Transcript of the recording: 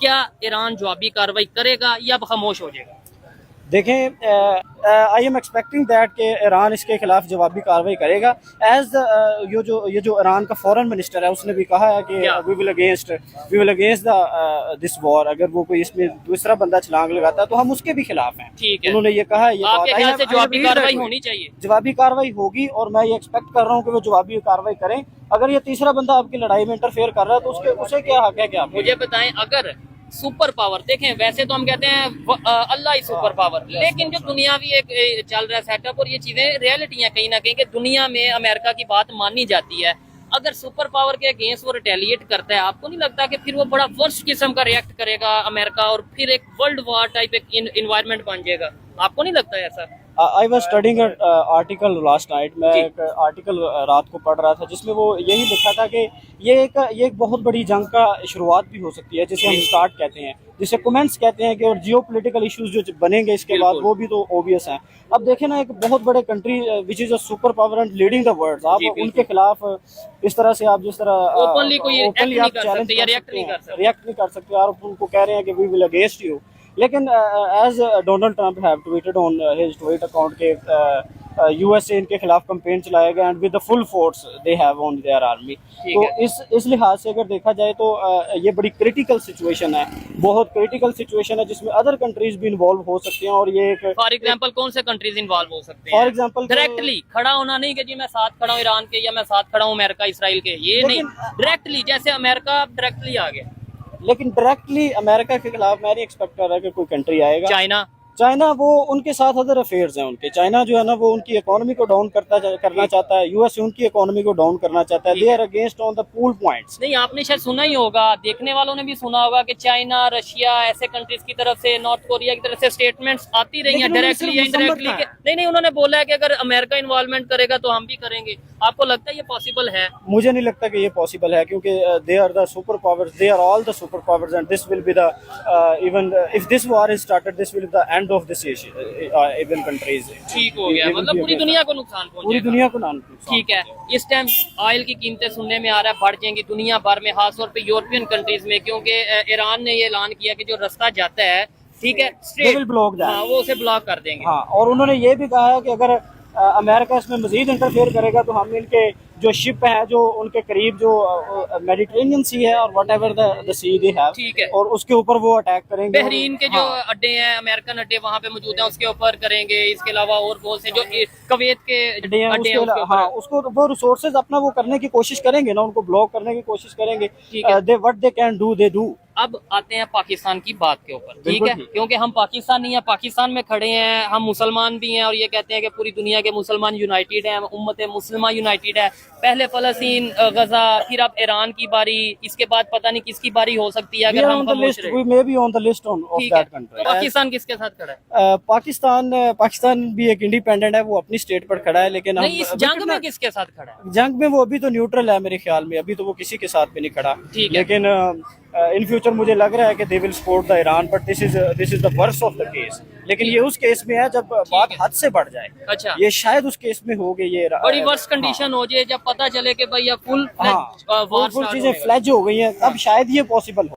क्या ईरान जवाबी कार्रवाई करेगा या खामोश हो जाएगा? देखें, आई एम एक्सपेक्टिंग दैट कि ईरान इसके खिलाफ जवाबी कार्रवाई करेगा। एज ये जो ईरान का फॉरेन मिनिस्टर है उसने भी कहा है कि क्या? We will against the this war. अगर वो कोई इसमें दूसरा बंदा छलांग लगाता है तो हम उसके भी खिलाफ हैं। ठीक है, उन्होंने ये कहा है। ये आपके बात ख्याल से जवाबी कार्रवाई होनी चाहिए? जवाबी कार्रवाई होगी और मैं ये एक्सपेक्ट कर रहा हूँ कि वो जवाबी कार्रवाई करें। अगर ये तीसरा बंदा आपकी लड़ाई में इंटरफेयर कर रहा है तो उसके उसे क्या हक है कि आप मुझे बताएं, अगर सुपर पावर देखें, वैसे तो हम कहते हैं अल्लाह ही सुपर पावर, लेकिन जो दुनियावी एक चल रहा है सेटअप और ये चीजें रियलिटी है कहीं ना कहीं कि दुनिया में अमेरिका की बात मानी जाती है। अगर सुपर पावर के अगेंस्ट वो रिटेलिएट करता है, आपको नहीं लगता कि फिर वो बड़ा वर्स्ट किस्म का रिएक्ट करेगा अमेरिका और फिर एक वर्ल्ड वॉर टाइप एक इन्वायरमेंट बन जाएगा? आपको नहीं लगता है ऐसा? I was studying article last night. मैं एक आर्टिकल रात को पढ़ रहा था जिसमें वो यही लिखा था कि ये एक बहुत बड़ी जंग का शुरुआत भी हो सकती है, जिसे हम स्टार्ट कहते हैं, जिसे कमेंट्स कहते हैं कि, और जियो पोलिटिकल इशूज जो बनेंगे इसके बाद वो भी तो ऑब्वियस हैं। अब देखें ना, एक बहुत बड़े country which is a super power and leading the world, आप उनके खिलाफ इस तरह से आप जिस तरह ओपनली कोई एक्ट नहीं कर सकते या रिएक्ट नहीं कर सकते, आप उनको कह रहे हैं कि वी विल अगेंस्ट यू। लेकिन as Donald Trump have tweeted on his tweet account के यूएसए इनके खिलाफ कैंपेन चलाएगा and with the full force they have on their army. तो इस लिहाज से अगर देखा जाए तो ये बड़ी क्रिटिकल सिचुएशन है, बहुत क्रिटिकल सिचुएशन है जिसमें अदर कंट्रीज भी इन्वॉल्व हो सकते हैं। और ये एक फॉर एग्जांपल कौन से कंट्रीज इन्वॉल्व हो सकते हैं? फॉर एग्जांपल डायरेक्टली खड़ा होना नहीं कि जी मैं साथ खड़ा हूँ ईरान के या मैं साथ खड़ा हूँ अमेरिका इसराइल के, ये नहीं, डायरेक्टली जैसे अमेरिका डायरेक्टली आ गया। लेकिन डायरेक्टली अमेरिका के खिलाफ मैं नहीं एक्सपेक्ट कर रहा कि कोई कंट्री आएगा। चाइना वो उनके साथ अदर अफेयर्स हैं उनके। चाइना जो है ना वो उनकी इकोनॉमी को डाउन करना चाहता है, यूएस उनकी इकोनॉमी को डाउन करना चाहता है। They are against on the pool points. नहीं, आपने शायद सुना ही होगा, देखने वालों ने भी सुना होगा कि चाइना, रशिया ऐसे कंट्रीज की तरफ से, नॉर्थ कोरिया की तरफ से स्टेटमेंट्स आती रही हैं डायरेक्टली या इनडायरेक्टली। नहीं, उन्होंने बोला है कि अगर अमेरिका इन्वॉल्वमेंट करेगा तो हम भी करेंगे। आपको लगता है ये पॉसिबल है? मुझे नहीं लगता कि ये पॉसिबल है, क्योंकि they are the super powers, they are all the super powers and this will be the even if this war is started this will be the end of this even countries. ठीक हो गया, मतलब पूरी दुनिया को नुकसान पहुंचेगा। पूरी दुनिया को नुकसान। ठीक है, इस टाइम ऑयल की कीमतें सुनने में आ रहा है बढ़ जाएंगी दुनिया भर में, खासतौर पे यूरोपियन कंट्रीज में, क्योंकि ईरान ने ये ऐलान किया कि जो रास्ता जाता है, ठीक है, स्ट्रेट ब्लॉक, वो उसे ब्लॉक कर देंगे। हाँ, और उन्होंने ये भी कहा है कि अगर अमेरिका इसमें मजीद इंटरफेयर करेगा तो हम इनके जो शिप है जो उनके करीब जो मेडिटेरेनियन सी है और whatever the sea they have, ठीक है, और उसके ऊपर वो अटैक करेंगे। बहरीन के जो अड्डे हैं, अमेरिकन अड्डे वहाँ पे मौजूद हैं, उसके ऊपर करेंगे। इसके अलावा और बहुत से जो कवैत के अड्डे हैं, हाँ, उसको वो रिसोर्सेज अपना वो करने की कोशिश करेंगे ना, उनको ब्लॉक करने की कोशिश करेंगे। They what they can do they do. अब आते हैं पाकिस्तान की बात के ऊपर, ठीक है, क्योंकि हम पाकिस्तानी हैं, पाकिस्तान में खड़े हैं, हम मुसलमान भी हैं और ये कहते हैं कि पूरी दुनिया के मुसलमान यूनाइटेड हैं, उम्मत मुस्लिमा यूनाइटेड है। पहले फलस्तीन, गजा, फिर अब ईरान की बारी, इसके बाद पता नहीं किसकी बारी हो सकती है। अगर हम पाकिस्तान किसके साथ खड़ा है? पाकिस्तान भी एक इंडिपेंडेंट है, वो अपनी स्टेट पर खड़ा है। लेकिन नहीं, इस जंग में किसके साथ खड़ा है? जंग में वो अभी तो न्यूट्रल है मेरे ख्याल में, अभी तो वो किसी के साथ भी नहीं खड़ा। लेकिन इन फ्यूचर मुझे लग रहा है कि they will support the Iran, but this is the worst of the case. लेकिन ये उस केस में है जब बात हद से बढ़ जाए। अच्छा, ये शायद उस केस में हो गई, ये बड़ी वर्स्ट कंडीशन हो जाए, जब पता चले कि भाई फुल चीजें फ्लैज हो गई हैं, तब शायद ये पॉसिबल हो।